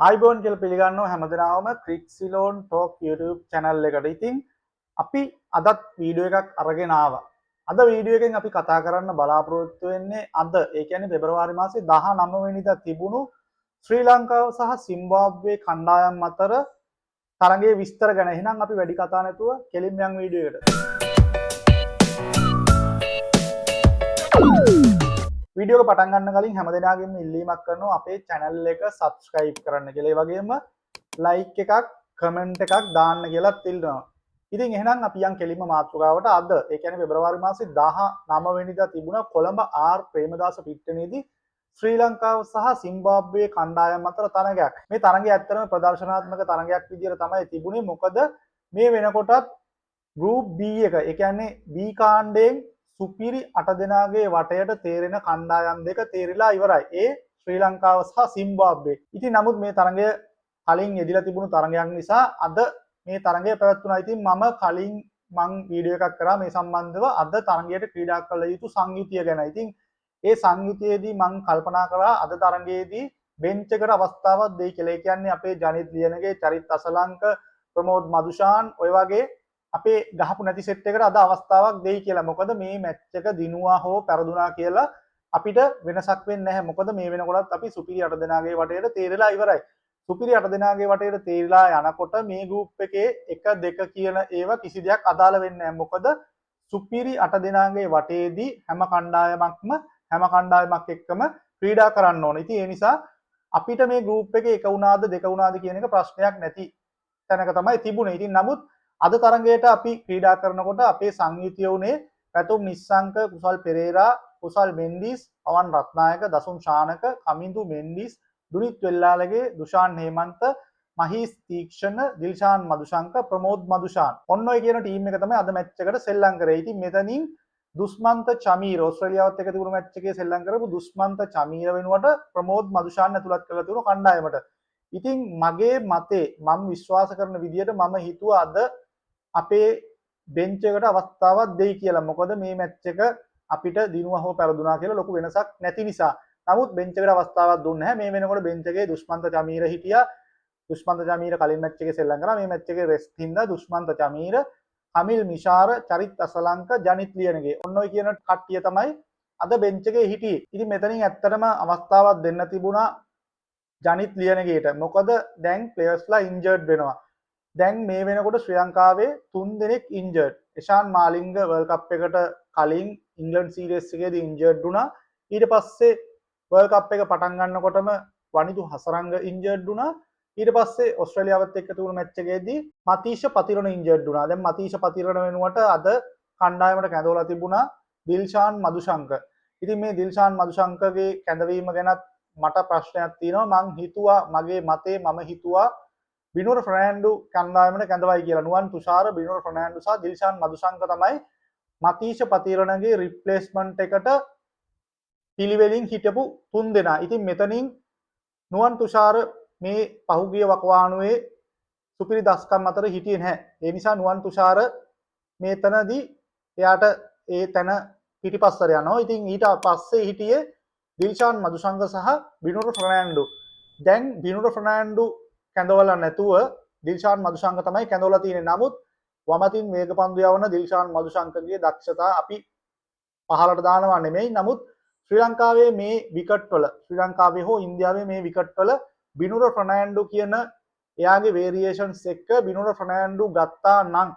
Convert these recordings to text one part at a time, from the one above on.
ආයිබෝන් කියලා පිළිගන්නවා හැමදෙනාම ක්‍රික්සිලෝන් ටෝක් YouTube channel එකට. ඉතින් අපි අදත් වීඩියෝ එකක් අරගෙන ආවා. අද වීඩියෝ එකෙන් අපි කතා කරන්න බලාපොරොත්තු වෙන්නේ අද ඒ කියන්නේ පෙබරවාරි මාසේ 19 වෙනිදා තිබුණු ශ්‍රී ලංකාව සහ සිම්බාබ්වේ කණ්ඩායම් අතර තරගයේ විස්තර ගැන. එහෙනම් අපි වැඩි කතා නැතුව කෙලින්ම යන් වීඩියෝ එකට. වීඩියෝ එක පටන් ගන්න කලින් හැමදෙනාගේම ඉල්ලීමක් කරනවා අපේ channel එක subscribe කරන්න කියලා. ඒ වගේම like එකක් comment එකක් දාන්න කියලාත් ඉල්ලනවා. ඉතින් එහෙනම් අපි යන් කෙලින්ම මාතෘකාවට. අද ඒ කියන්නේ පෙබරවාරි මාසේ 19 වෙනිදා තිබුණ කොළඹ ආර් ප්‍රේමදාස පිට්ටනියේදී ශ්‍රී ලංකාව සහ සිම්බාබ්වේ කණ්ඩායම් අතර තරගයක්. මේ තරගය ඇත්තටම ප්‍රදර්ශනාත්මක තරගයක් විදිහට තමයි තිබුණේ. මොකද මේ වෙනකොටත් group B එක ඒ කියන්නේ B කාණ්ඩයෙන් සුපිරි 8 දෙනාගේ වටයට තේරෙන කණ්ඩායම් දෙක තේරිලා ඉවරයි. ඒ ශ්‍රී ලංකාව සහ සිම්බාබ්වේ. ඉතින් නමුත් මේ තරගය කලින් යෙදිලා තිබුණු තරගයක් නිසා අද මේ තරගය පැවැත්වුණා. ඉතින් මම කලින් වීඩියෝ එකක් කරා මේ සම්බන්ධව අද තරගයට ක්‍රීඩා කළ යුතු සංයුතිය ගැන. ඉතින් ඒ සංයුතියේදී මම කල්පනා කරා අද තරගයේදී බෙන්ච් එකට අවස්ථාවක් දෙයි කියලා. ඒ කියන්නේ අපේ ජනිත් ලියනගේ, චරිත් අසලංක, ප්‍රමෝද් මදුෂාන් ඔය වගේ අපේ ගහපු නැති සෙට් එකට අද අවස්ථාවක් දෙයි කියලා. මොකද මේ මැච් එක දිනුවා හෝ පෙරදුනා කියලා අපිට වෙනසක් වෙන්නේ නැහැ. මොකද මේ වෙනකොටත් අපි සුපිරි 8 දෙනාගේ වටේට තේරිලා ඉවරයි. සුපිරි 8 දෙනාගේ වටේට තේරිලා යනකොට මේ ගෲප් එකේ 1 2 කියන ඒවා කිසි දෙයක් අදාළ වෙන්නේ නැහැ. මොකද සුපිරි 8 දෙනාගේ වටේදී හැම කණ්ඩායමක් එක්කම ක්‍රීඩා කරන්න ඕන. ඉතින් ඒ නිසා අපිට මේ ගෲප් එකේ 1 වුණාද 2 වුණාද කියන එක ප්‍රශ්නයක් නැති තැනක තමයි තිබුණේ. ඉතින් නමුත් අද තරගයට අපි ක්‍රීඩා කරනකොට අපේ සංයුතිය උනේ පැතුම් නිස්සංක, කුසල් පෙරේරා, කුසල් මෙන්ඩිස්, පවන් රත්නායක, දසුන් ශානක, කමින්දු මෙන්ඩිස්, දුනිත් වෙල්ලාලගේ, දුෂාන් හේමන්ත, මහීස් තීක්ෂණ, දිල්ෂාන් මදුශංක, ප්‍රමෝද් මදුෂාන්. ඔන්න ඔය කියන ටීම් එක තමයි අද මැච් එකට සෙල්ලම් කරේ. ඉතින් මෙතනින් දුස්මන්ත චමීර ඕස්ට්‍රේලියාවත් එක්ක තිබුණු මැච් එකේ සෙල්ලම් කරපු දුස්මන්ත චමීර වෙනුවට ප්‍රමෝද් මදුෂාන් ඇතුළත් කරලා තිබුණු කණ්ඩායමට. ඉතින් මගේ මතේ මම විශ්වාස කරන විදිහට මම හිතුවා අද අපේ බෙන්ච් එකට අවස්ථාවක් දෙයි කියලා. මොකද මේ මැච් එක අපිට දිනුවා හෝ පෙරදුනා කියලා ලොකු වෙනසක් නැති නිසා. නමුත් බෙන්ච් එකට අවස්ථාවක් දුන්නේ නැහැ. මේ වෙනකොට බෙන්ච් එකේ දුෂ්මන්ත චමීර හිටියා. දුෂ්මන්ත චමීර කලින් මැච් එකේ සෙල්ලම් කරා. මේ මැච් එකේ රෙස්ට් හින්දා දුෂ්මන්ත චමීර, අමිල් මිෂාර, චරිත් අසලංක, ජනිත් ලියනගේ ඔන්න ඔය කියන කට්ටිය තමයි අද බෙන්ච් එකේ හිටියේ. ඉතින් මෙතනින් ඇත්තටම අවස්ථාවක් දෙන්න තිබුණා ජනිත් ලියනගේට. මොකද දැන් ප්ලේයර්ස්ලා ඉන්ජර්ඩ් වෙනවා. දැන් මේ වෙනකොට ශ්‍රී ලංකාවේ 3 දෙනෙක් ඉන්ජර්ඩ්. එෂාන් මාලිංග වර්ල්ඩ් කප් එකට කලින් ඉංග්ලන්ඩ් සීරීස් එකේදී ඉන්ජර්ඩ් වුණා. ඊට පස්සේ වර්ල්ඩ් කප් එක පටන් ගන්නකොටම වනිදු හසරංග ඉන්ජර්ඩ් වුණා. ඊට පස්සේ ඕස්ට්‍රේලියාවත් එක්ක තිබුණු මැච් එකේදී මතීෂ පතිරණ ඉන්ජර්ඩ් වුණා. දැන් මතීෂ පතිරණ වෙනුවට අද කණ්ඩායමට කැඳවලා තිබුණා දිල්ෂාන් මදුශංක. ඉතින් මේ දිල්ෂාන් මදුශංකගේ කැඳවීම ගැනත් මට ප්‍රශ්නයක් තියෙනවා. මගේ මතේ මම හිතුවා බිනුර ෆර්නෑන්ඩු කණ්ඩායමට කැඳවයි කියලා. නුවන් තුෂාර, බිනුර ෆර්නෑන්ඩු සහ දිල්ෂාන් මදුශංක තමයි මතීෂ පතිරණගේ රිප්ලේස්මන්ට් එකට පිළිවෙලින් හිටපු 3 දෙනා. ඉතින් මෙතනින් නුවන් තුෂාර මේ පහුගිය වකවානුවේ සුපිරි දස්කම් අතර හිටියේ නැහැ. ඒ නිසා නුවන් තුෂාර මේතනදී එයාට ඒ තැන පිටිපස්සට යනවා. ඉතින් ඊට පස්සේ හිටියේ දිල්ෂාන් මදුශංක සහ බිනුර ෆර්නෑන්ඩු. දැන් බිනුර ෆර්නෑන්ඩු කැඳවලා නැතුව දිල්ෂාන් මදුශංක තමයි කැඳවලා තියෙන්නේ. නමුත් වමතින් වේගපන්දු යවන දිල්ෂාන් මදුශංකගේ දක්ෂතා අපි පහලට දානවා නෙමෙයි. නමුත් ශ්‍රී ලංකාවේ මේ විකට් වල ශ්‍රී ලංකාවේ හෝ ඉන්දියාවේ මේ විකට් වල බිනුර ෆර්නෑන්ඩු කියන එයාගේ වේරියේෂන්ස් එක්ක බිනුර ෆර්නෑන්ඩු ගත්තා නම්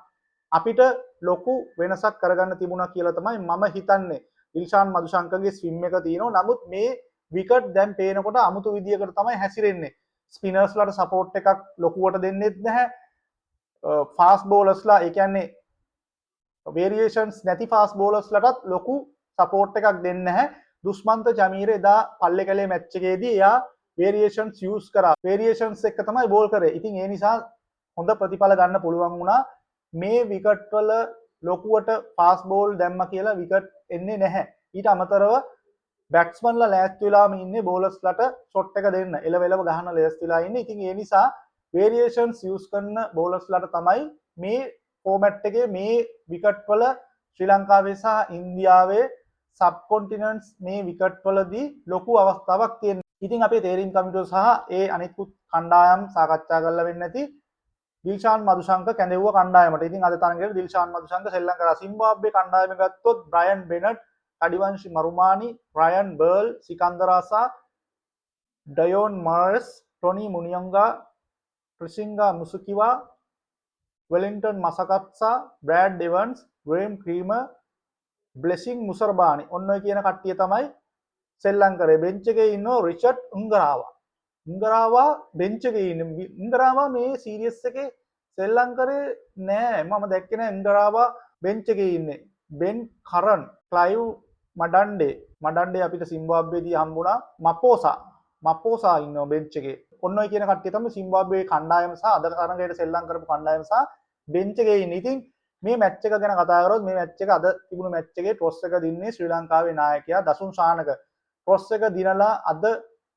අපිට ලොකු වෙනසක් කරගන්න තිබුණා කියලා තමයි මම හිතන්නේ. දිල්ෂාන් මදුශංකගේ ස්විම් එක තියෙනවා. නමුත් මේ විකට් දැන් පේනකොට අමුතු විදියකට තමයි හැසිරෙන්නේ. ස්පිනර්ස්ලාට සපෝට් එකක් ලොකුවට දෙන්නෙත් නැහැ. ෆාස්ට් බෝලර්ස්ලා ඒ කියන්නේ වේරියේෂන්ස් නැති ෆාස්ට් බෝලර්ස්ලාටත් ලොකු සපෝට් එකක් දෙන්නේ නැහැ. දුෂ්මන්ත චමීර එදා පල්ලේ කැලේ මැච් එකේදී එයා වේරියේෂන්ස් යූස් කරා. වේරියේෂන්ස් එක තමයි බෝල් කරේ. ඉතින් ඒ නිසා හොඳ ප්‍රතිඵල ගන්න පුළුවන් වුණා. මේ විකට් වල ලොකුවට ෆාස්ට් බෝල් දැම්ම කියලා විකට් එන්නේ නැහැ. ඊට අමතරව බැට්ස්මන්ලා ලෑස්ති වෙලාම ඉන්නේ බෝලර්ස්ලාට ෂොට් එක දෙන්න. එලවෙලව ගහන ලෑස්තිලා ඉන්නේ. ඉතින් ඒ නිසා වේරියේෂන්ස් යූස් කරන බෝලර්ස්ලාට තමයි මේ ෆෝමැට් එකේ මේ විකට් වල ශ්‍රී ලංකාවේ සහ ඉන්දියාවේ සබ් කොන්ටිනන්ට්ස් මේ විකට් වලදී ලොකු අවස්ථාවක් තියෙනවා. ඉතින් අපේ තේරීම් කමිටුව සහ ඒ අනිත්කුත් කණ්ඩායම් සාකච්ඡා කරලා වෙන්නේ නැති දිල්ෂාන් මදුශංක කැඳෙව්ව කණ්ඩායමට. ඉතින් අද තරඟයේ දිල්ෂාන් මදුශංක සෙල්ලම් කරා. සිම්බාබ්වේ කණ්ඩායම ගත්තොත් බ්‍රයන් බෙනට්, කඩිවංශි මරුමානි, රයන් බර්ල්, සිකන්දර් ආසා, ඩයෝන් මාර්ස්, ටොනි මුනියංගා, ට්‍රිසිංගා මුසුකිවා, වෙලින්ටන් මසකත්සා, බ්‍රෑඩ් එවන්ස්, ග්‍රේම් ක්‍රීමර්, බ්ලෙසිං මුසර්බානි. ඔන්න ඔය කියන කට්ටිය තමයි සෙල්ලම් කරේ. බෙන්ච් එකේ ඉන්නෝ රිචඩ් උංගරාවා. උංගරාවා බෙන්ච් එකේ ඉන්නේ. උංගරාවා මේ සීරීස් එකේ සෙල්ලම් කරේ නෑ. මම දැක්කේ නෑ උංගරාවා බෙන්ච් එකේ ඉන්නේ. බෙන් කරන්, ක්ලයිව් මඩන්ඩේ අපිට සිම්බාබ්වේදී හම්බුණා. මපෝසා ඉන්නවා බෙන්ච් එකේ. ඔන්න ඔය කියන කට්ටිය තමයි සිම්බාබ්වේ කණ්ඩායම සහ අද තරඟයට සෙල්ලම් කරපු කණ්ඩායම සහ බෙන්ච් එකේ ඉන්නේ. ඉතින් මේ මැච් එක ගැන කතා කරොත් මේ මැච් එක අද තිබුණු මැච් එකේ ටොස් එක දින්නේ ශ්‍රී ලංකාවේ නායකයා දසුන් ශානක. ටොස් එක දිනලා අද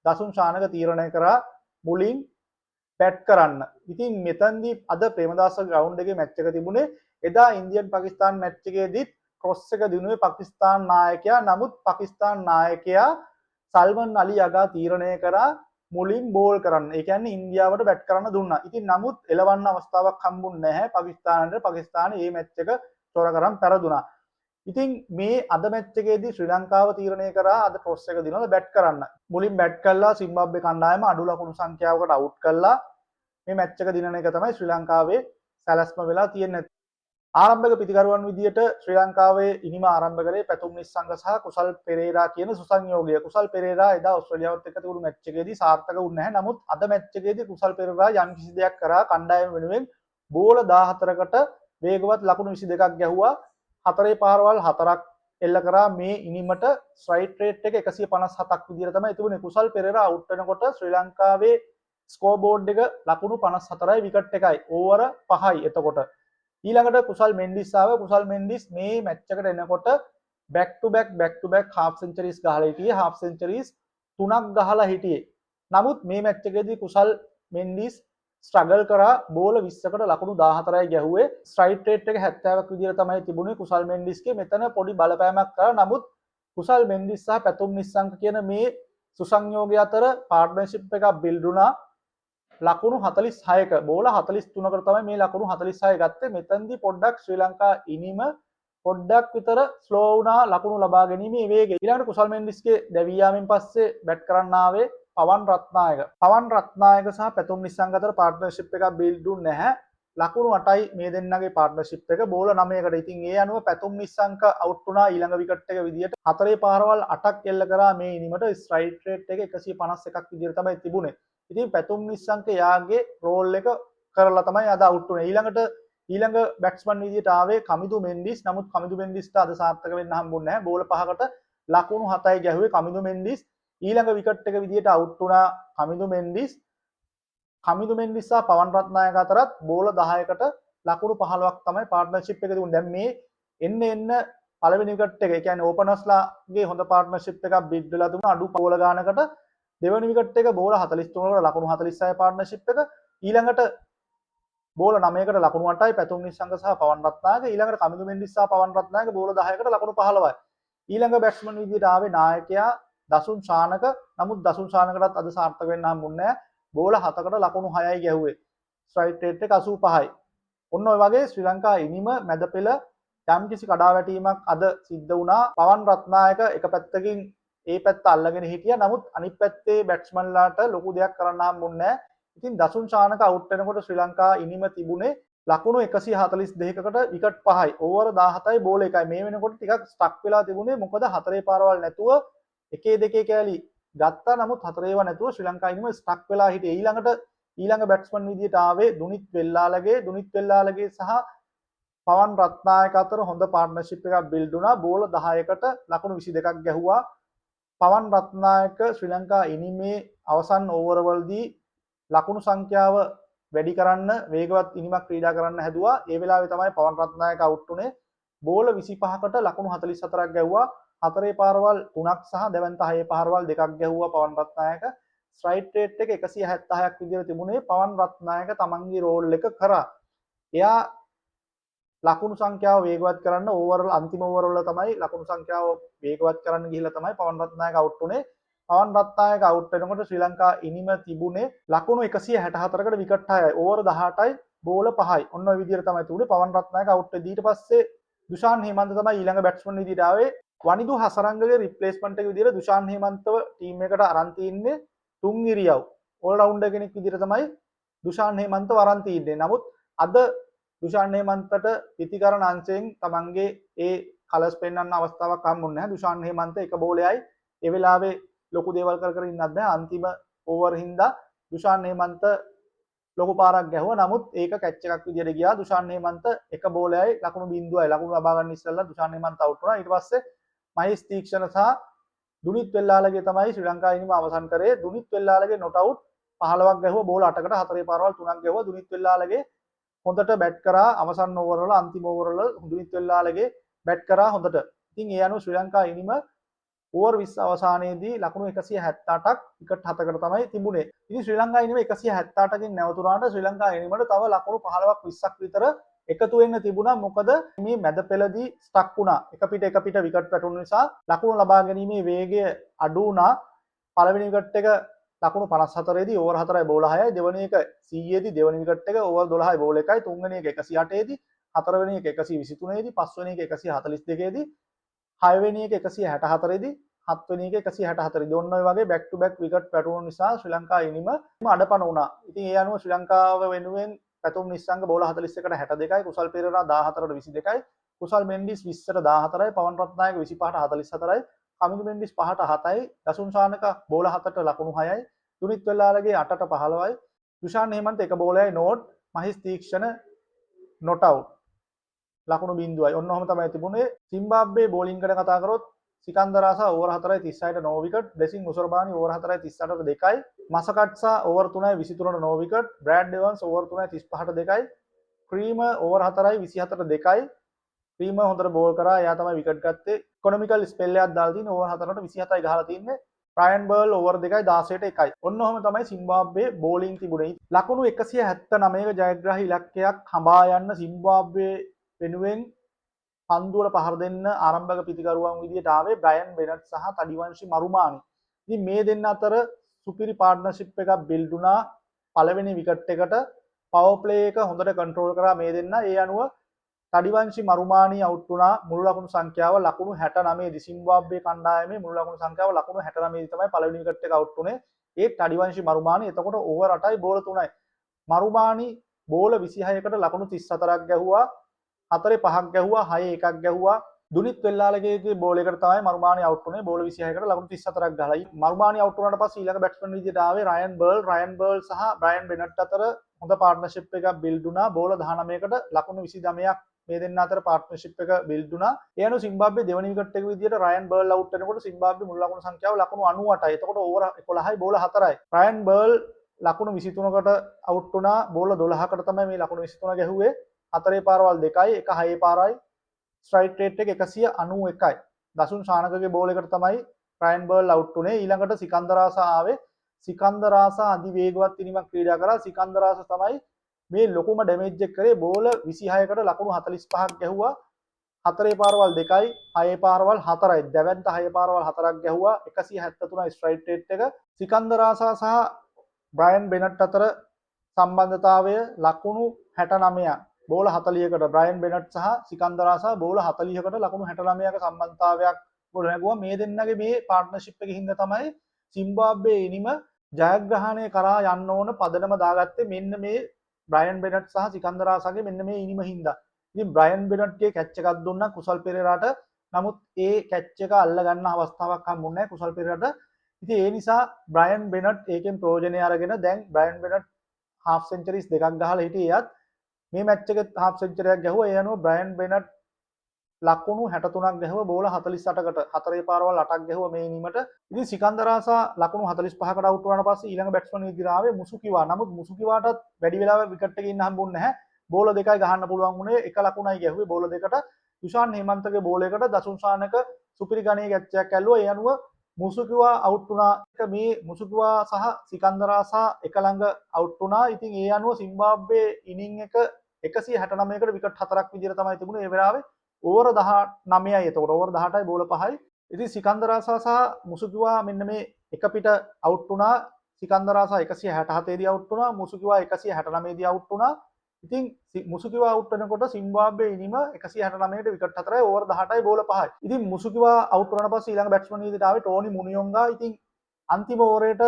දසුන් ශානක තීරණය කරා මුලින් බැට් කරන්න. ඉතින් මෙතනදී අද ප්‍රේමදාස ග්‍රවුන්ඩ් එකේ මැච් එක තිබුණේ එදා ඉන්දියන් පාකිස්තාන් මැච් එකේදීත් ටොස් එක දිනුවේ පාකිස්තාන් නායකයා. නමුත් පාකිස්තාන් නායකයා සල්මන් අලි යගා තීරණය කරා මුලින් බෝල් කරන්න. ඒ කියන්නේ ඉන්දියාවට බැට් කරන්න දුන්නා. ඉතින් නමුත් එලවන්න අවස්ථාවක් හම්බුන්නේ නැහැ පාකිස්තානට. පාකිස්තාන මේ මැච් එක තොර කරන් පෙරදුනා. ඉතින් මේ අද මැච් එකේදී ශ්‍රී ලංකාව තීරණය කරා අද ටොස් එක දිනවල බැට් කරන්න. මුලින් බැට් කළා සිම්බාබ්වේ කණ්ඩායම අඩු ලකුණු සංඛ්‍යාවකට අවුට් කළා. මේ මැච් එක දිනන එක තමයි ශ්‍රී ලංකාවේ සැලැස්ම වෙලා තියෙන්නේ. ආරම්භක පිතිකරුවන් විදියට ශ්‍රී ලංකාවේ ඉනිම ආරම්භ කරේ පැතුම් නිස්සංග සහ කුසල් පෙරේරා කියන සුසංයෝගය. කුසල් පෙරේරා එදා ඕස්ට්‍රේලියාවත් එක්ක තිබුණු මැච් එකේදී සාර්ථක වුණේ නැහැ. නමුත් අද මැච් එකේදී කුසල් පෙරේරා යම් කිසි දෙයක් කරා කණ්ඩායම වෙනුවෙන් බෝල 14කට වේගවත් ලකුණු 22ක් ගැහුවා. 4 පාරවල් 4ක් එල්ල කරා. මේ ඉනිමට ස්ට්‍රයික් රේට් එක 157ක් විදියට තමයි තිබුණේ. කුසල් පෙරේරා අවුට් වෙනකොට ශ්‍රී ලංකාවේ ස්කෝර් බෝඩ් එක ලකුණු 54යි විකට් එකයි. ඕවර 5යි එතකොට. ඊළඟට කුසල් මෙන්ඩිස් ආව. කුසල් මෙන්ඩිස් මේ මැච් එකට එනකොට බැක් ටු බැක් හාෆ් සෙන්චරිස් ගහලා හිටියේ. හාෆ් සෙන්චරිස් 3ක් ගහලා හිටියේ. නමුත් මේ මැච් එකේදී කුසල් මෙන්ඩිස් ස්ට්‍රගල් කරා. බෝල 20කට ලකුණු 14යි ගැහුවේ. ස්ට්‍රයික් රේට් එක 70ක් විදියට තමයි තිබුණේ කුසල් මෙන්ඩිස්ගේ. මෙතන පොඩි බලපෑමක් කරා. නමුත් කුසල් මෙන්ඩිස් සහ පැතුම් නිස්සංක කියන මේ සුසංයෝගය අතර පාර්ට්නර්ෂිප් එකක් බිල්ඩ් වුණා. ලකුණු 46ක බෝල 43කට තමයි මේ ලකුණු 46 ගත්තේ. මෙතනදී පොඩ්ඩක් ශ්‍රී ලංකා ඉනිම පොඩ්ඩක් විතර ස්ලෝ වුණා ලකුණු ලබා ගැනීමේ වේගය. ඊළඟට කුසල් මෙන්ඩිස්ගේ දැවී යාමෙන් පස්සේ බැට් කරන්න ආවේ පවන් රත්නායක. පවන් රත්නායක සහ පැතුම් නිස්සංග අතර පාර්ට්නර්ෂිප් එකක් බිල්ඩ් වුනේ නැහැ. ලකුණු 8යි මේ දෙන්නගේ පාර්ට්නර්ෂිප් එක. බෝල 9කට. ඉතින් ඒ අනුව පැතුම් නිස්සංක අවුට් වුණා ඊළඟ විකට් එක විදියට. 4 පාරවල් 8ක් එල්ල කරා මේ ඉනිමට. ස්ට්‍රයික් රේට් එක 151ක් විදියට තමයි තිබුණේ. ඉතින් පැතුම් නිස්සංක යාගේ රෝල් එක කරලා තමයි අද අවුට් වුනේ. ඊළඟ බැට්ස්මන් විදියට ආවේ කමිදු මෙන්ඩිස්. නමුත් කමිදු මෙන්ඩිස්ට අද සාර්ථක වෙන්න හම්බුන්නේ නැහැ. බෝල 5කට ලකුණු 7යි ගැහුවේ කමිදු මෙන්ඩිස්. ඊළඟ විකට් එක විදියට අවුට් වුණා කමිදු මෙන්ඩිස්. කමිදු මෙන්ඩිස් සහ පවන් රත්නායක අතරත් බෝල 10කට ලකුණු 15ක් තමයි පාර්ට්නර්ෂිප් එක තිබුණේ. දැන් මේ එන්න පළවෙනි විකට් එක, ඒ කියන්නේ ඕපනර්ස්ලාගේ හොඳ පාර්ට්නර්ෂිප් එකක් බිඩ් වෙලා තිබුණා අඩු බෝල ගානකට. දෙවැනි විකට් එක බෝල 43කට ලකුණු 46යි පාර්ට්නර්ෂිප් එක. ඊළඟට බෝල 9කට ලකුණු 8යි පැතුම් නිස්සංග සහ පවන් රත්නායක. ඊළඟට කමිදු මෙන්ඩිස් සහ පවන් රත්නායක බෝල 10කට ලකුණු 15යි. ඊළඟ බැට්ස්මන් විදියට ආවේ නායකයා දසුන් ශානක. නමුත් දසුන් ශානකටත් අද සාර්ථක වෙන්න හම්බුන්නේ නැහැ. බෝල 7කට ලකුණු 6යි ගැහුවේ. ස්ට්‍රයික් රේට් එක 85යි. ඔන්න ඔය වගේ ශ්‍රී ලංකා ඉනිම මැද පෙළ යම් කිසි කඩාවැටීමක් අද සිද්ධ වුණා. පවන් රත්නායක එක පැත්තකින් ඒ පැත්ත අල්ලගෙන හිටියා. නමුත් අනිත් පැත්තේ බැට්ස්මන්ලාට ලොකු දෙයක් කරන්න හම්බුන්නේ නැහැ. ඉතින් දසුන් ශානක අවුට් වෙනකොට ශ්‍රී ලංකා ඉනිම තිබුණේ ලකුණු 142කට විකට් 5යි. ඕවර 17යි බෝල 1යි. මේ වෙනකොට ටිකක් ස්ටක් වෙලා තිබුණේ. මොකද 4 පාරවල් නැතුව 1-2 කෑලි ගත්තා. නමුත් 4 ඒවා නැතුව ශ්‍රී ලංකා ඉනිම ස්ටක් වෙලා හිටියේ. ඊළඟ බැට්ස්මන් විදියට ආවේ දුනිත් වෙල්ලාලගේ සහ පවන් රත්නායක අතර හොඳ පාර්ට්නර්ෂිප් එකක් බිල්ඩ් වුණා. බෝල 10කට ලකුණු 22ක් ගැහුවා. පවන් රත්නායක ශ්‍රී ලංකා ඉනිමේ අවසන් ඕවරවලදී ලකුණු සංඛ්‍යාව වැඩි කරන්න වේගවත් ඉනිමක් ක්‍රීඩා කරන්න හැදුවා. ඒ වෙලාවේ තමයි පවන් රත්නායක අවුට් වුණේ. බෝල 25කට ලකුණු 44ක් ගැහුවා. 4 පාරවල් 3ක් සහ දෙවන්ත 6 පාරවල් 2ක් ගැහුවා පවන් රත්නායක. ස්ට්‍රයික් රේට් එක 176ක් විදියට තිබුණේ. පවන් රත්නායක තමන්ගේ රෝල් එක කරා. එයා ලකුණු සංඛ්‍යාව වේගවත් කරන්න අන්තිම ඕවර් වල තමයි ලකුණු සංඛ්‍යාව වේගවත් කරන්න ගිහිල්ලා තමයි පවන් රත්නායක අවුට් වුණේ. පවන් රත්නායක අවුට් වෙනකොට ශ්‍රී ලංකා ඉනිම තිබුණේ ලකුණු 164කට විකට් 6යි ඕවර් 18යි බෝල 5යි. ඔන්න ඔය විදිහට තමයි තිබුණේ පවන් රත්නායක අවුට් වෙද්දී ඊට පස්සේ දුෂාන් හේමන්ත තමයි ඊළඟ බැට්ස්මන් විදිහට ආවේ. වනිදු හසරංගගේ රිප්ලේස්මන්ට් එක විදිහට දුෂාන් හේමන්තව ටීම් එකට අරන් තින්නේ තුන් ඉරියව්. ඕල් රවුන්ඩර් කෙනෙක් විදිහට තමයි දුෂාන් හේමන්තව අරන් තින්නේ. නමුත් අද දුෂාන් හේමන්තට පිතිකරණ අංශයෙන් තමන්ගේ ඒ කලර්ස් පෙන්වන්න අවස්ථාවක් හම්බුනේ නැහැ. දුෂාන් හේමන්ත එක බෝලයයි ඒ වෙලාවේ ලොකු දේවල් කර ඉන්නත් බෑ. අන්තිම ඕවර් හින්දා දුෂාන් හේමන්ත ලොකු පාරක් ගැහුවා. නමුත් ඒක කැච් එකක් විදියට ගියා. දුෂාන් හේමන්ත එක බෝලයයි ලකුණු බිංදුවයි ලකුණු ලබා ගන්න ඉස්සෙල්ලා දුෂාන් හේමන්ත අවුට් වුණා. ඊට පස්සේ මහේෂ් තීක්ෂණ සහ දුනිත් වෙල්ලාලගේ තමයි ශ්‍රී ලංකා ඉනිම අවසන් කරේ. දුනිත් වෙල්ලාලගේ නොට් අවුට් 15ක් ගැහුවා බෝල 8කට 4 පාරවල් 3ක් ගැහුවා. දුනිත් වෙල්ලාලගේ හොඳට බැට් කරා අවසන් ඕවර් වල අන්තිම ඕවර් වල දුනිත් වෙල්ලාලගේ බැට් කරා හොඳට. ඉතින් ඒ අනුව ශ්‍රී ලංකා ඉනිම ඕවර් 20 අවසානයේදී ලකුණු 178ක් විකට් 7කට තමයි තිබුණේ. ඉතින් ශ්‍රී ලංකා ඉනිම 178කින් නැවතුණාට ශ්‍රී ලංකා ඉනිමට තව ලකුණු 15ක් 20ක් විතර එකතු වෙන්න තිබුණා. මොකද මේ මැද පෙළදී ස්ටක් වුණා. එක පිට විකට් වැටුණු නිසා ලකුණු ලබා ගැනීමේ වේගය අඩු වුණා. පළවෙනි විකට් එක ලකුණු 54 දී ඕවර් 4යි බෝල 6යි. දෙවෙනි එක 100 දී දෙවෙනි විකට් එක ඕවර් 12යි බෝල 1යි. තුන්වෙනි එක 108 දී හතරවෙනි එක 123 දී පස්වෙනි එක 142 දී හයවෙනි එක 164 දී හත්වෙනි එක 164 දී ඔන්න ඔය වගේ බැක් ටු බැක් විකට් වැටුණු නිසා ශ්‍රී ලංකා ඉනිම අඩපණ වුණා. ඉතින් ඒ අනුව ශ්‍රී ලංකාව වෙනුවෙන් පැතුම් නිස්සංග බෝල 41ට 62යි, කුසල් පෙරේරා 14ට 22යි, කුසල් මෙන්ඩිස් 20ට 14යි, පවන් රත්නායක 25ට 44යි, කමිලු මෙන්ඩිස් 5ට 7යි, දසුන් ශානක බෝල 7ට ලකුණු 6යි, දුනිත් වෙල්ලාලගේ 8ට 15යි, දුෂාන් හේමන්ත එක බෝලයයි නෝට්, මහේෂ් තීක්ෂණ නොට් අවුට් ලකුණු බිංදුවයි. ඔන්න ඔහම තමයි තිබුණේ. සිම්බාබ්වේ බෝලිං ගැන කතා කරොත් සිකන්දරාසා ඕවර් 4යි 36ට 9 විකට්, බ්ලෙසිං මුසර්බානි ඕවර් 4යි 38ට 2යි, මසකට්සා ඕවර් 3යි 23ට 9 විකට්, බ්‍රෑඩ් එවන්ස් ඕවර් 3යි 35ට 2යි, ක්‍රීමර් ඕවර් 4යි 27ට 2යි. ක්‍රීමර් හොඳට බෝල් කරා. එයා තමයි විකට් ගත්තේ. ඉකොනොමිකල් ස්පෙල් එකක් දාලා තින්නේ ඕවර් 4ට 27යි ගහලා තින්නේ. රයන් බර්ල් ඕවර් 2යි 16ට 1යි. ඔන්න ඔහම තමයි සිම්බාබ්වේ බෝලිං තිබුණේ. ලකුණු 179ක ජයග්‍රාහී ඉලක්කයක් හඹා යන්න සිම්බාබ්වේ වෙනුවෙන් පන්දුවල පහර දෙන්න ආරම්භක පිතිකරුවන් විදියට ආවේ බ්‍රයන් බෙනට් සහ තඩිවංශි මරුමානි. ඉතින් මේ දෙන්න අතර සුපිරි පාර්ට්නර්ෂිප් එකක් බිල්ඩ් වුණා. පළවෙනි විකට් එකට පවර් ප්ලේ එක හොඳට කන්ට්‍රෝල් කරා මේ දෙන්න. ඒ අනුව තඩිවංශි මරුමානි අවුට් වුණා. මුළු ලකුණු සංඛ්‍යාව ලකුණු 69 දී සිම්බාබ්වේ කණ්ඩායමේ මුළු ලකුණු සංඛ්‍යාව ලකුණු 69 දී තමයි පළවෙනි විකට් එක අවුට් වුණේ. ඒ තඩිවංශි මරුමානි එතකොට ඕවර් 8යි බෝල 3යි. මරුමානි බෝල 26කට ලකුණු 34ක් ගැහුවා. 4 5ක් ගැහුවා, 6 එකක් ගැහුවා. දුනිත් වෙල්ලාලගේ බෝල් එකට තමයි මරුමානි අවුට් වුණේ. බෝල 26කට ලකුණු 34ක් ගහලා. මරුමානි අවුට් වුණාට පස්සේ ඊළඟ බැට්ස්මන් විදියට ආවේ රයන් බර්ල්. රයන් බර්ල් සහ බ්‍රයන් බෙනට් අතර හොඳ පාර්ට්නර්ෂිප් එකක් බිල්ඩ් වුණා. බෝල 19කට ලකුණු 29ක් මේ දෙන්න අතර පාර්ට්නර්ෂිප් එක බිල්ඩ් වුණා. ඒ අනුව සිම්බාබ්වේ දෙවෙනි විකට් එක විදියට රයන් බර්ල් අවුට් වෙනකොට සිම්බාබ්වේ මුළු ලකුණු සංඛ්‍යාව ලකුණු 98යි. එතකොට ඕවර් 11යි බෝල 4යි. රයන් බර්ල් ලකුණු 23කට අවුට් වුණා. බෝල 12කට තමයි මේ ලකුණු 23 ගැහුවේ. 4 පාරවල් 2යි, එක 6 පාරයි. ස්ට්‍රයික් රේට් එක 191යි. දසුන් ශානකගේ බෝල් එකට තමයි රයන් බර්ල් අවුට් වුණේ. ඊළඟට සිකන්දරාසා ආවේ. සිකන්දරාසා අධි වේගවත් ඉනිමක් ක්‍රීඩා කරා. සිකන්දරාසා තමයි මේ ලොකුම ඩැමේජ් එක කරේ. බෝල 26කට ලකුණු 45ක් ගැහුවා. 4 පාරවල් 2යි, 6 පාරවල් 4යි. දැවැන්ත 6 පාරවල් 4ක් ගැහුවා. 173යි ස්ට්‍රයික් රේට් එක. සිකන්දරාසා සහ බ්‍රයන් බෙනට් අතර සම්බන්ධතාවය ලකුණු 69ක්. බෝල 40කට බ්‍රයන් බෙනට් සහ සිකන්දරාසා බෝල 40කට ලකුණු 69ක සම්බන්ධතාවයක් ගොඩනැගුවා. මේ දෙන්නගේ මේ පාර්ට්නර්ෂිප් එකකින් හින්දා තමයි සිම්බාබ්වේ ඉනිම ජයග්‍රහණය කරා යන්න ඕන පදනම දාගත්තේ මෙන්න මේ බ්‍රයන් බෙනට් සහ සිකන්දරාසාගේ මෙන්න මේ ඉනිම හින්දා. ඉතින් බ්‍රයන් බෙනට්ගේ කැච් එකක් දුන්නා කුසල් පෙරේරාට. නමුත් ඒ කැච් එක අල්ල ගන්න අවස්ථාවක් හම්බුනේ නැහැ කුසල් පෙරේරාට. ඉතින් ඒ නිසා බ්‍රයන් බෙනට් ඒකෙන් ප්‍රයෝජනය අරගෙන දැන් බ්‍රයන් බෙනට් හාෆ් සෙන්චරිස් දෙකක් ගහලා හිටියත් මේ මැච් එකේ හාෆ් සෙන්චරියක් ගැහුවා. ඒ අනුව බ්‍රයන් බෙනට් ලකුණු 63ක් ගැහුවා බෝල 48කට. 4 පාරවල් 8ක් ගැහුවා මේ ඉනිමට. ඉතින් සිකන්දරාසා ලකුණු 45කට අවුට් වුණාට පස්සේ ඊළඟ බැට්ස්මන් විදිහට ආවේ මුසුකිවා. නමුත් මුසුකිවාටත් වැඩි වෙලාවක් විකට් එකේ ඉන්න හම්බුන්නේ නැහැ. බෝල දෙකයි ගහන්න පුළුවන් වුණේ. එක ලකුණයි ගැහුවේ බෝල දෙකට. දුෂාන් හේමන්තගේ බෝල එකට දසුන් ශානක සුපිරි ගණයේ කැච්චයක් ඇල්ලුවා. ඒ අනුව මුසුකිවා අවුට් වුණා. මේ මුසුකිවා සහ සිකන්දරාසා එක ළඟ අවුට් වුණා. ඉතින් ඒ අනුව සිම්බාබ්වේ ඉනිං එක 169කට විකට් 4ක් විදිහට තමයි තිබුණේ. ඒ වෙලාවේ ඕවර් 19යි. එතකොට ඕවර් 18යි බෝල 5යි. ඉතින් සිකන්දරාසා සහ මුසුකිවා මෙන්න මේ එක පිට අවුට් වුණා. සිකන්දරාසා 167 දී අවුට් වුණා. මුසුකිවා 169 දී අවුට් වුණා. ඉතින් මුසුකිවා අවුට් වෙනකොට සිම්බාබ්වේ ඉනිම 169ට විකට් 4යි ඕවර් 18යි බෝල 5යි. ඉතින් මුසුකිවා අවුට් වුණාට පස්සේ ඊළඟ බැට්ස්මන් විදිහට ආවේ ටෝනි මුනියොන්ගා. ඉතින් අන්තිම ඕවරේට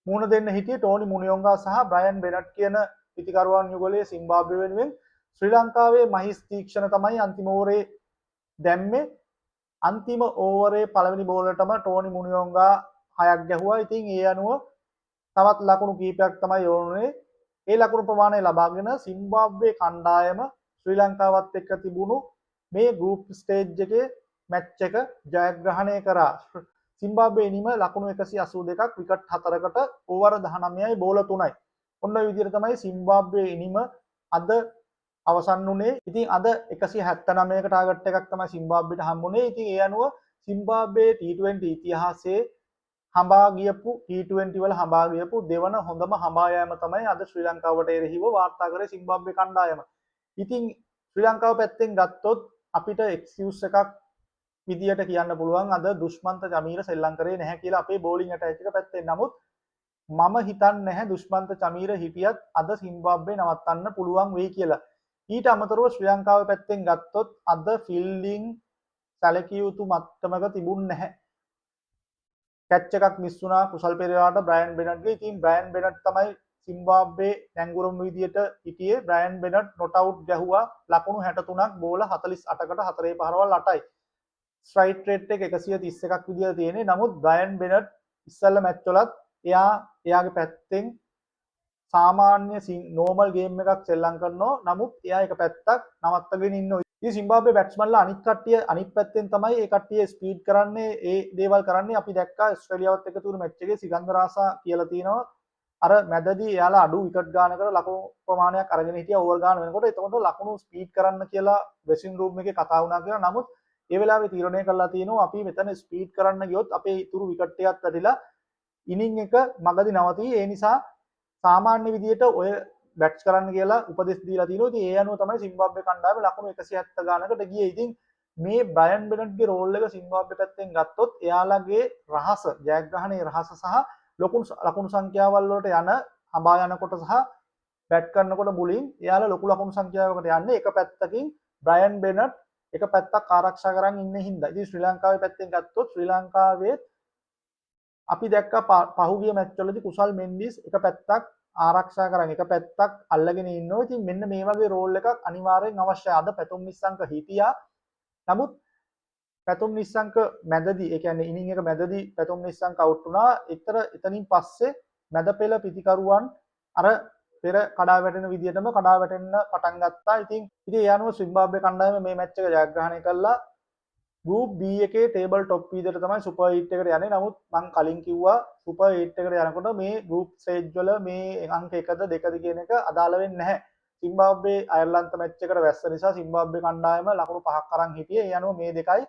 මුණ දෙන්න හිටියේ ටෝනි මුනියොන්ගා සහ බ්‍රයන් බෙනට් කියන පිතිකරුවන් යුගලයේ සිම්බාබ්වේ වෙනුවෙන්. ශ්‍රී ලංකාවේ මහිස් තීක්ෂණ තමයි අන්තිම ඕවරේ දැම්මේ. අන්තිම ඕවරේ පළවෙනි බෝලරටම ටෝනි මුනියොන්ගා 6ක් ගැහුවා. ඉතින් ඒ අනුව තවත් ලකුණු කීපයක් තමයි ඕනේ. ඒ ලකුණු ප්‍රමාණය ලබාගෙන සිම්බාබ්වේ කණ්ඩායම ශ්‍රී ලංකාවත් එක්ක තිබුණු මේ ගෲප් ස්ටේජ් එකේ මැච් එක ජයග්‍රහණය කරා. සිම්බාබ්වේ ඉනිම ලකුණු 182ක් විකට් 4කට ඕවර් 19යි බෝල 3යි. ඔන්න ඔය විදිහට තමයි සිම්බාබ්වේ ඉනිම අද අවසන් වුණේ. ඉතින් අද 179ක ටාගට් එකක් තමයි සිම්බාබ්වෙට හම්බුනේ. ඉතින් ඒ අනුව සිම්බාබ්වේ T20 ඉතිහාසයේ හඹා ගියපු T20 වල හඹා ගියපු දෙවන හොඳම හඹා යෑම තමයි අද ශ්‍රී ලංකාවට එරෙහිව වාර්තා කරේ සිම්බාබ්වේ කණ්ඩායම. ඉතින් ශ්‍රී ලංකාව පැත්තෙන් ගත්තොත් අපිට එක්ස්කියුස් එකක් විදියට කියන්න පුළුවන් අද දුෂ්මන්ත චමීර සෙල්ලම් කරේ නැහැ කියලා අපේ බෝලිං ඇටැච් එක පැත්තෙන්. නමුත් මම හිතන්නේ නැහැ දුෂ්මන්ත චමීර හිටියත් අද සිම්බාබ්වේ නවත්තන්න පුළුවන් වෙයි කියලා. ඊට අමතරව ශ්‍රී ලංකාව පැත්තෙන් ගත්තොත් අද ෆීල්ඩින් සැලකිය යුතු මට්ටමක තිබුණ නැහැ. කැච් එකක් මිස් වුණා කුසල් පෙරේරාට බ්‍රයන් බෙනට්ගේ. ඉතින් බ්‍රයන් බෙනට් තමයි සිම්බාබ්වේ නැංගුරම් විදියට හිටියේ. බ්‍රයන් බෙනට් නොට් අවුට් ගැහුවා ලකුණු 63ක් බෝල 48කට 4 පහරවල් 8යි. ස්ට්‍රයික් රේට් එක 131ක් විදියට තියෙන්නේ. නමුත් බ්‍රයන් බෙනට් ඉස්සෙල්ලා මැච් වලත් එයාගේ පැත්තෙන් සාමාන්‍ය නෝමල් ගේම් එකක් සෙල්ලම් කරනවා. නමුත් එයා එක පැත්තක් නවත්තගෙන ඉන්නවා. ඉතින් සිම්බාබ්වේ බැට්ස්මන්ලා අනිත් කට්ටිය අනිත් පැත්තෙන් තමයි ඒ කට්ටිය ස්පීඩ් කරන්නේ ඒ දේවල් කරන්නේ. අපි දැක්කා ඕස්ට්‍රේලියාවත් එක්ක තුරු මැච් එකේ සිකන්දරාසා කියලා තිනවා. අර මැදදී එයාලා අඩු විකට් ගානකට ලකුණු ප්‍රමාණයක් අරගෙන හිටියා ඕවර් ගාන වෙනකොට. එතකොට ලකුණු ස්පීඩ් කරන්න කියලා ඩ්‍රෙසින් රූම් එකේ කතා වුණා කියලා. නමුත් ඒ වෙලාවේ තීරණය කළා තියෙනවා අපි මෙතන ස්පීඩ් කරන්න ගියොත් අපේ ඉතුරු විකට් ටිකත් වැටිලා ඉනිං එක මගදී නවතී. ඒ නිසා සාමාන්‍ය විදියට ඔය බැට්ස් කරන්න කියලා උපදෙස් දීලා තියෙනවා. ඉතින් ඒ අනුව තමයි සිම්බාබ්වේ කණ්ඩායම ලකුණු 170 ගානකට ගියේ. ඉතින් මේ බ්‍රයන් බෙනට්ගේ රෝල් එක සිම්බාබ්වේ පැත්තෙන් ගත්තොත් එයාලගේ රහස ජයග්‍රහණයේ රහස සහ ලකුණු සංඛ්‍යාවල් වලට යන හඹා යනකොට සහ බැට් කරනකොට මුලින් එයාලා ලොකු ලකුණු සංඛ්‍යාවකට යන්නේ එක පැත්තකින් බ්‍රයන් බෙනට් එක පැත්තක් ආරක්ෂා කරන් ඉන්නේ හින්දා. ඉතින් ශ්‍රී ලංකාවේ පැත්තෙන් ගත්තොත් ශ්‍රී ලංකාවේ අපි දැක්කා පහුගිය මැච් වලදී කුසල් මෙන්ඩිස් එක පැත්තක් ආරක්ෂා කරන් එක පැත්තක් අල්ලගෙන ඉන්නවා. ඉතින් මෙන්න මේ වගේ රෝල් එකක් අනිවාර්යෙන් අවශ්‍යයි. අද පැතුම් නිස්සංක හිටියා. නමුත් පැතුම් නිස්සංක මැදදී ඒ කියන්නේ ඉනිං එක මැදදී පැතුම් නිස්සංක අවුට් වුණා. එතනින් පස්සේ මැද පෙළ පිතිකරුවන් අර පෙර කඩා වැටෙන විදිහටම කඩා වැටෙන්න පටන් ගත්තා. ඉතින් ඒ අනුව සිම්බාබ්වේ කණ්ඩායම මේ මැච් එක ජයග්‍රහණය කළා. ගෲප් B එකේ ටේබල් টොප් විදිහට තමයි සුපර් 8 එකට යන්නේ. නමුත් මම කලින් කිව්වා සුපර් 8 එකට යනකොට මේ ගෲප් ස්ටේජ් වල මේ අංක 1ද 2ද කියන එක අදාළ වෙන්නේ නැහැ. සිම්බාබ්වේ අයර්ලන්ත මැච් එකට වැස්ස නිසා සිම්බාබ්වේ කණ්ඩායම ලකුණු 5ක් අරන් හිටියේ. ඒ අනුව මේ දෙකයි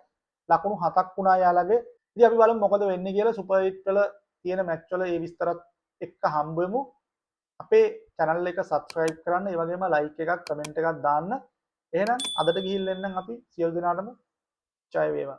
ලකුණු 7ක් වුණා යාළගේ. ඉතින් අපි බලමු මොකද වෙන්නේ කියලා. සුපර් 8 වල තියෙන මැච් වල ඒ විස්තරත් එක්ක හම්බෙමු. අපේ channel එක subscribe කරන්න, ඒ වගේම like එකක්, comment එකක් දාන්න. එහෙනම් අදට ගිහින් එන්නම් අපි සියලු දෙනාටම ජය වේවා.